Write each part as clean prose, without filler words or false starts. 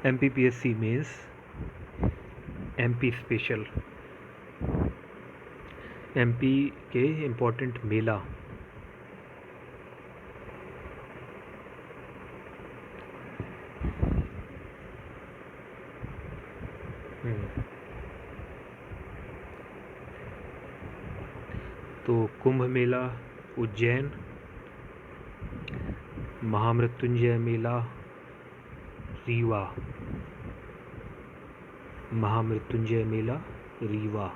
MPPSC mains, MP special, MP के important मेला। तो कुंभ मेला उज्जैन, महामृत्युंजय मेला रीवा, महामृत्युंजय मेला रीवा,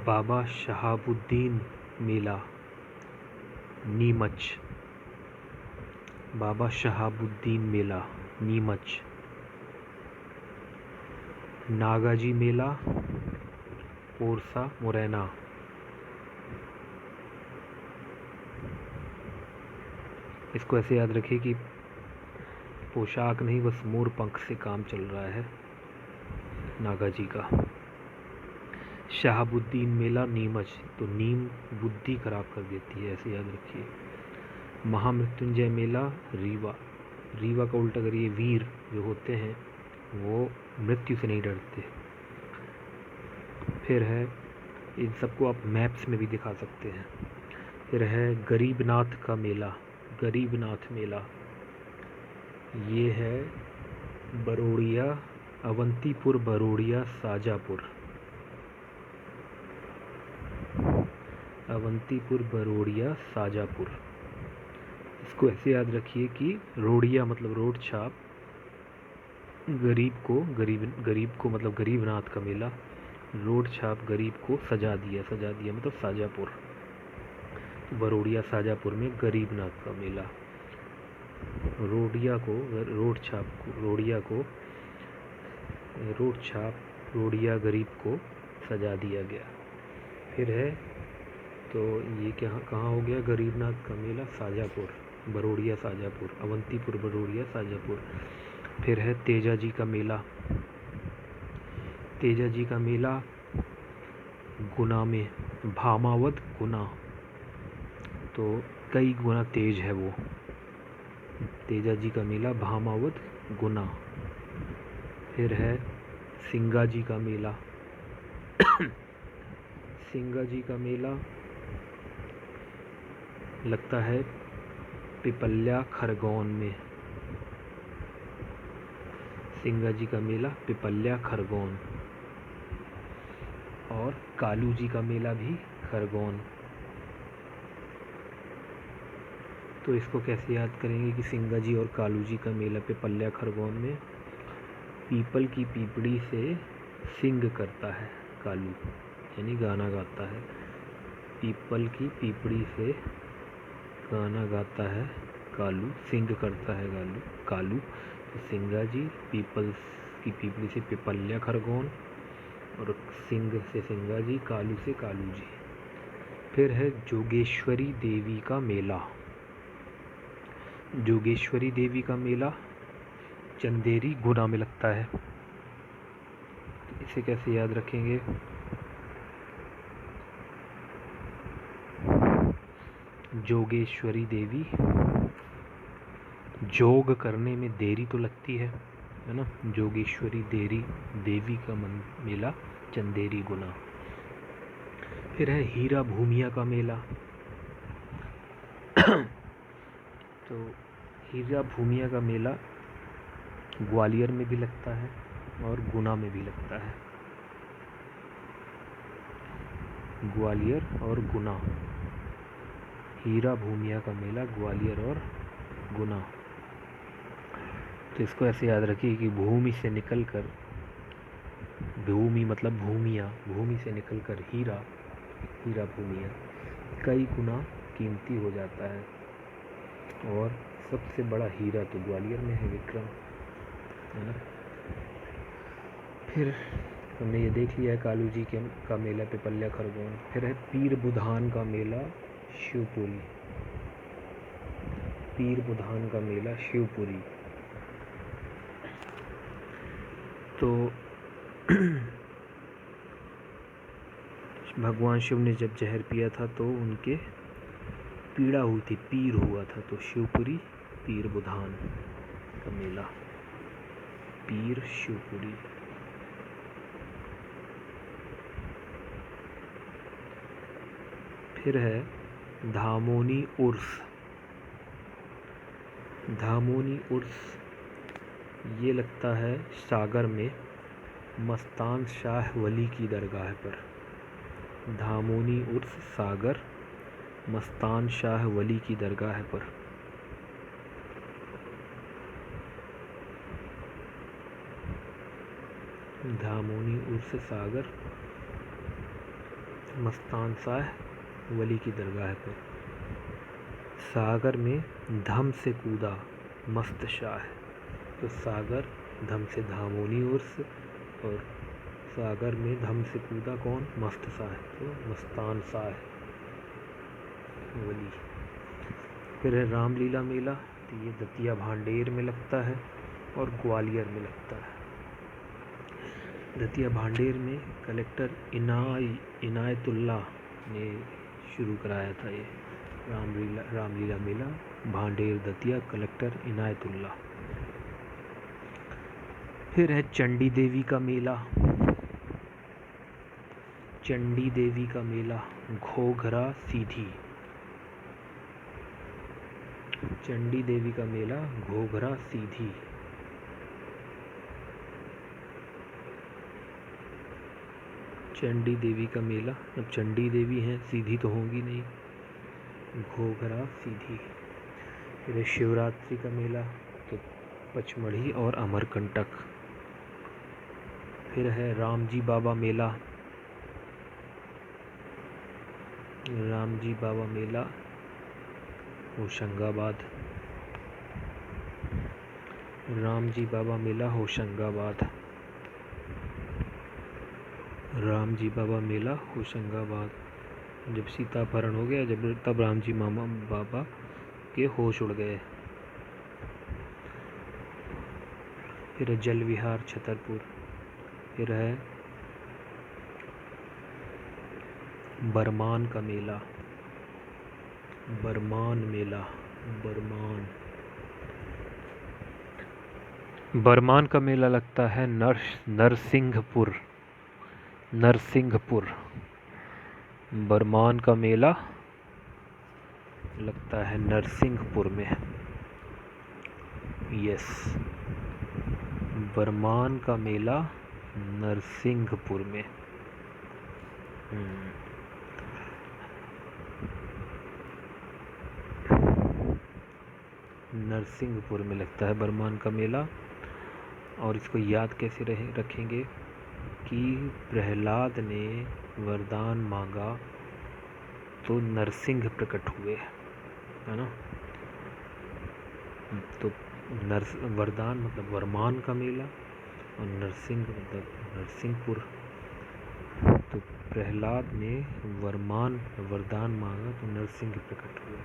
बाबा शहाबुद्दीन मेला नीमच, बाबा शहाबुद्दीन मेला नीमच, नागाजी मेला ओरछा मुरैना, इसको ऐसे याद रखिए कि पोशाक नहीं, बस मोर पंख से काम चल रहा है नागाजी का। शहाबुद्दीन मेला नीमच, तो नीम बुद्धि खराब कर देती है, ऐसे याद रखिए। महामृत्युंजय मेला रीवा, रीवा का उल्टा करिए, वीर जो होते हैं वो मृत्यु से नहीं डरते। फिर है, इन सबको आप मैप्स में भी दिखा सकते हैं। फिर है गरीबनाथ का मेला, गरीबनाथ मेला, ये है बरोड़िया, अवंतीपुर बरोड़िया साजापुर, अवंतीपुर बरोड़िया साजापुर। इसको ऐसे याद रखिए कि रोड़िया मतलब रोड छाप, गरीब को मतलब गरीबनाथ का मेला, रोड छाप गरीब को सजा दिया मतलब साजापुर, बरोड़िया साजापुर में गरीबनाथ का मेला। रोड़िया को रोड छाप को, रोड़िया को रोड छाप रोड़िया गरीब को सजा दिया गया। फिर है, तो ये क्या कहाँ हो गया, गरीबनाथ का मेला साजापुर, बरोड़िया साजापुर, अवंतीपुर बरोड़िया साजापुर। फिर है तेजा जी का मेला, तेजा जी का मेला गुना में, भामावत गुना, तो कई गुना तेज है वो, तेजा जी का मेला भामावत गुना। फिर है सिंगा जी का मेला सिंगा जी का मेला लगता है पिपल्या खरगोन में, सिंगा जी का मेला पिपल्या खरगोन। और कालू जी का मेला भी खरगोन। तो इसको कैसे याद करेंगे कि सिंगा जी और कालू जी का मेला पिपल्या खरगोन में, पीपल की पीपड़ी से सिंग करता है कालू, यानी गाना गाता है, पीपल की पीपड़ी से गाना गाता है कालू, सिंग करता है कालू। तो सिंगा जी, पीपल की पीपड़ी से पिपल्या खरगोन, और सिंग से सिंगा जी, कालू से कालू जी। फिर है जोगेश्वरी देवी का मेला, जोगेश्वरी देवी का मेला चंदेरी गुना में लगता है। इसे कैसे याद रखेंगे, जोगेश्वरी देवी, जोग करने में देरी तो लगती है ना, जोगेश्वरी देवी का मेला चंदेरी गुना। फिर है हीरा भूमिया का मेला तो हीरा भूमिया का मेला ग्वालियर में भी लगता है और गुना में भी लगता है, ग्वालियर और गुना, हीरा भूमिया का मेला ग्वालियर और गुना। तो इसको ऐसे याद रखिए कि भूमि से निकलकर, भूमि मतलब भूमिया, भूमि से निकलकर हीरा, हीरा भूमिया कई गुना कीमती हो जाता है। और सबसे बड़ा हीरा तो ग्वालियर में है, विक्रम, है ना। फिर हमने ये देख लिया है कालू जी का मेला पिपल्या खरगोन। फिर है पीर बुधान का मेला शिवपुरी, पीर बुधान का मेला शिवपुरी। तो भगवान शिव ने जब जहर पिया था तो उनके पीड़ा हुई थी, पीर हुआ था, तो शिवपुरी पीर बुधान का मेला, पीर शिवपुरी। फिर है धामोनी उर्स। धामोनी उर्स ये लगता है सागर में मस्तान शाह वली की दरगाह पर। धामोनी उर्स सागर मस्तान शाह वली की दरगाह पर। धामोनी उर्स सागर मस्तान शाह वली की दरगाह पर। सागर में धम से कूदा मस्त शाह, तो सागर धम से धामोनी उर्स, और सागर में धम से कूदा कौन? मस्त शाह, तो मस्तान शाह वली। फिर है रामलीला मेला, तो ये दतिया भांडेर में लगता है और ग्वालियर में लगता है। दतिया भांडेर में कलेक्टर इनायतुल्लाह ने शुरू कराया था ये रामलीला मेला। भांडेर दतिया, कलेक्टर इनायतुल्लाह। फिर है चंडी देवी का मेला। चंडी देवी का मेला घोघरा सीधी। चंडी देवी का मेला घोघरा सीधी। चंडी देवी का मेला, अब चंडी देवी हैं सीधी तो होंगी नहीं, घोघरा सीधी। फिर शिवरात्रि का मेला, तो पचमढ़ी और अमरकंटक। फिर है रामजी बाबा मेला। रामजी बाबा मेला होशंगाबाद। रामजी बाबा मेला होशंगाबाद। रामजी बाबा मेला होशंगाबाद। जब सीता अपहरण हो गया, तब रामजी मामा बाबा के होश उड़ गए। फिर जल विहार छतरपुर। फिर है बरमान का मेला। बरमान मेला, बरमान। बरमान का मेला लगता है नरसिंहपुर। नरसिंहपुर। बरमान का मेला लगता है नरसिंहपुर में। यस, बरमान का मेला नरसिंहपुर में। नरसिंहपुर में लगता है बरमान का मेला। और इसको याद कैसे रखेंगे कि प्रहलाद ने वरदान मांगा तो नरसिंह प्रकट हुए, है ना। तो वरदान मतलब वरमान का मेला, और नरसिंह मतलब नरसिंहपुर। तो प्रहलाद ने वरदान मांगा तो नरसिंह प्रकट हुए,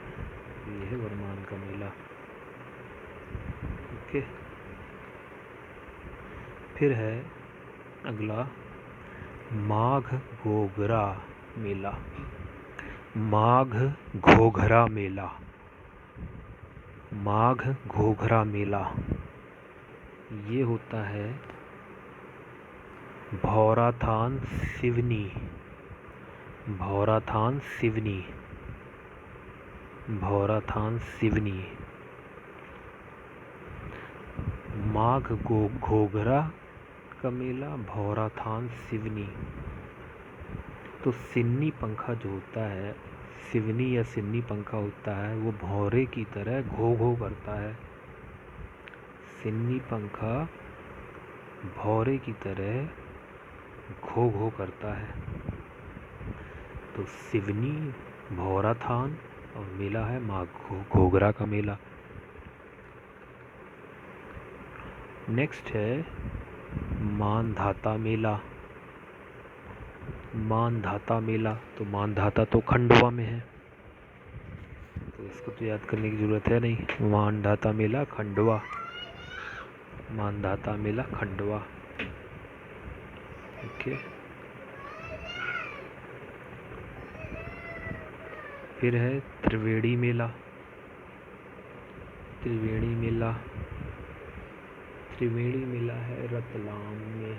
ये है वरमान का मेला। ओके। फिर है अगला माघ घोघरा मेला। माघ घोघरा मेला। माघ घोघरा मेला ये होता है भौराथान सिवनी। भौराथान सिवनी। भौराथान सिवनी। माघ घोघरा का मेला भौराथान सिवनी। तो सिन्नी पंखा जो होता है, सिवनी या सिन्नी पंखा होता है, वो भौरे की तरह घो घो करता है। सिन्नी पंखा भौरे की तरह घो घो करता है। तो सिवनी, भौराथान और मेला है माघ घोघरा का मेला। नेक्स्ट है मानधाता मेला। मानधाता मेला, तो मानधाता तो खंडवा में है, तो इसको तो याद करने की ज़रूरत है नहीं। मानधाता मेला खंडवा। मानधाता मेला खंडवा। ओके। फिर है त्रिवेणी मेला। त्रिवेणी मेला, त्रिवेणी मेला है रतलाम में।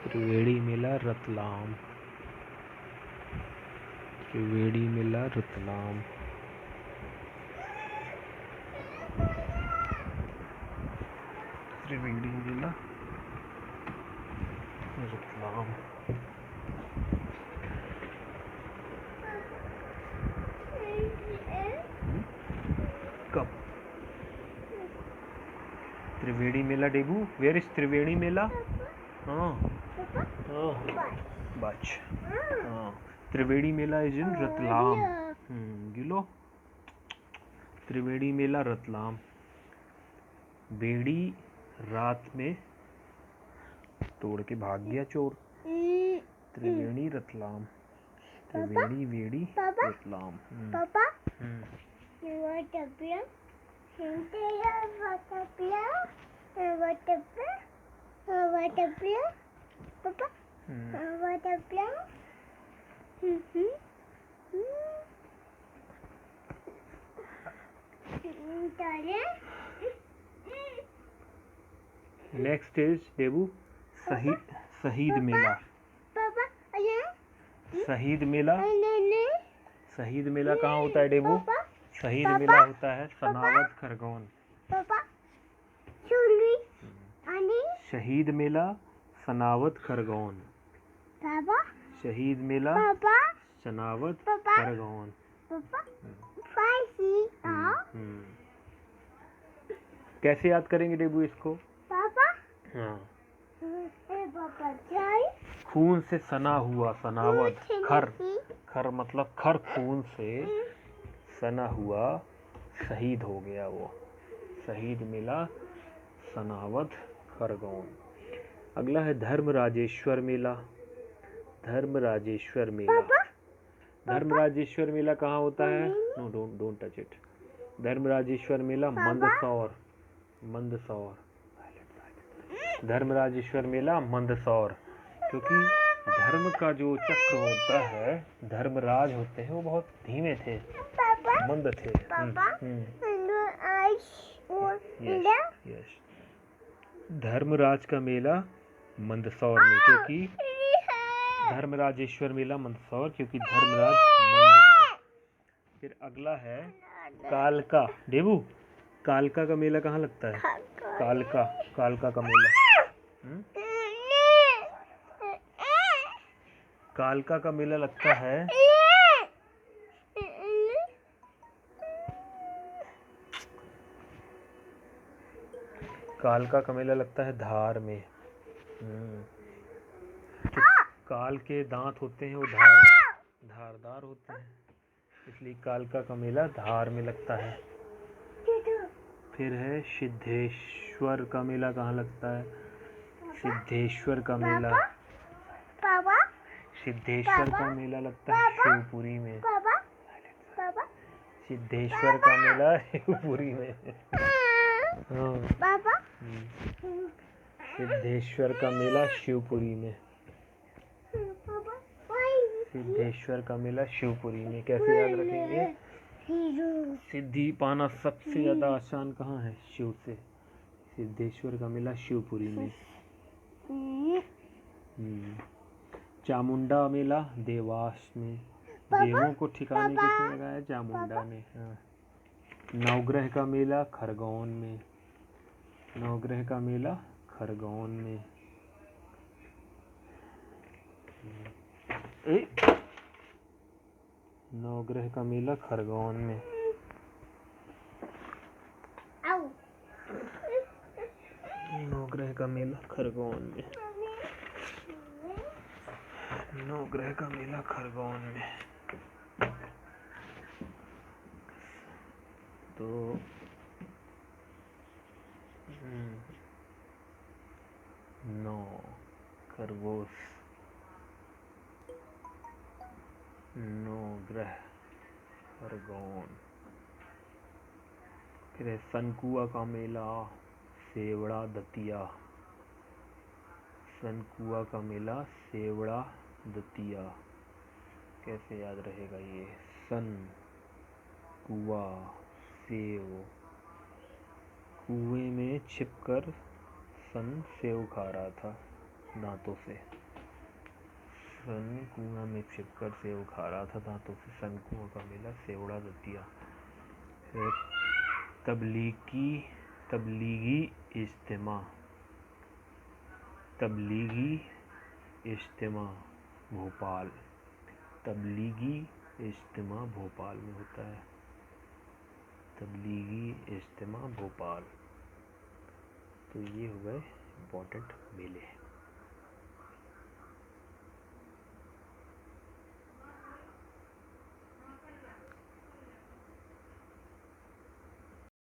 त्रिवेणी मेला रतलाम, त्रिवेणी मेला रतलाम। त्रिवेणी मेला रतलाम। कब त्रिवेणी मेला डेबू? वेयर इज त्रिवेणी मेला? हाँ हाँ बच। हाँ त्रिवेणी मेला इज इन रतलाम। गिलो त्रिवेणी मेला रतलाम। बेड़ी रात में तोड़ के भाग गया चोर। त्रिवेणी रतलाम, त्रिवेणी वेड़ी रतलाम। पापा वाटर नेक्स्ट इज देबू शहीद मेला। शहीद मेला, शहीद मेला कहाँ होता है डेबू? शहीद मेला होता है सनावद खरगोन। शहीद मेला सनावद खरगोन। शहीद मेला सनावद खरगोन। कैसे याद करेंगे डेबू इसको? हाँ खून से सना हुआ, सनावद खर, खर मतलब खर खून से सना हुआ, शहीद हो गया वो। शहीद मिला सनावद खरगोन। अगला है धर्मराजेश्वर मेला। धर्मराजेश्वर मेला, धर्मराजेश्वर मेला कहाँ होता है? No don't touch it. Dharmarajeshwar Mela Mandsaur, Mandsaur. Dharmarajeshwar Mela Mandsaur, क्योंकि धर्म का जो चक्र होता है, धर्मराज होते हैं वो बहुत धीमे थे, मंद थे। यस धर्मराज का मेला मंदसौर में, क्योंकि धर्मराजेश्वर मेला मंदसौर, क्योंकि धर्मराज मंद थे। फिर अगला है कालका। देवू कालका का मेला कहाँ लगता है? कालका, कालका का मेला। कालका का मेला लगता है कालका का मेला लगता है धार में। जो काल के दांत होते हैं वो धारदार होते हैं, इसलिए कालका का मेला धार में लगता है। फिर है सिद्धेश्वर का मेला कहाँ लगता है? सिद्धेश्वर का मेला, सिद्धेश्वर का मेला लगता है शिवपुरी में। सिद्धेश्वर का मेला शिवपुरी में। सिद्धेश्वर का मेला शिवपुरी में। सिद्धेश्वर का मेला शिवपुरी में। कैसे याद रखेंगे? सिद्धि पाना सबसे ज्यादा आसान कहाँ है? शिव से। सिद्धेश्वर का मेला शिवपुरी में। चामुंडा मेला देवास में। देवों को ठिकाने किसने लगाया? चामुंडा ने। नवग्रह का मेला खरगोन में। नवग्रह का मेला खरगोन में। नवग्रह का मेला खरगोन में। नवग्रह का मेला खरगोन में। नवग्रह का मेला खरगोन में। तो नौ खरगोश, नवग्रह खरगोन। फिर है सनकुआ का मेला सेवड़ा दतिया। सनकुआ का मेला सेवड़ा दतिया। कैसे याद रहेगा ये? सन कुआ सेव कुएं में छिपकर सन सेव खा रहा था दांतों से। सन कुआं में छिपकर सेव खा रहा था दांतों से। सन कुआं का मेला सेवड़ा दतिया। फिर तबलीगी इज्तिमा। तबलीगी इज्तिमा भोपाल। तबलीगी इज्तिमा भोपाल में होता है। तबलीगी इज्तिमा भोपाल। तो ये हो गए इम्पोर्टेंट मेले।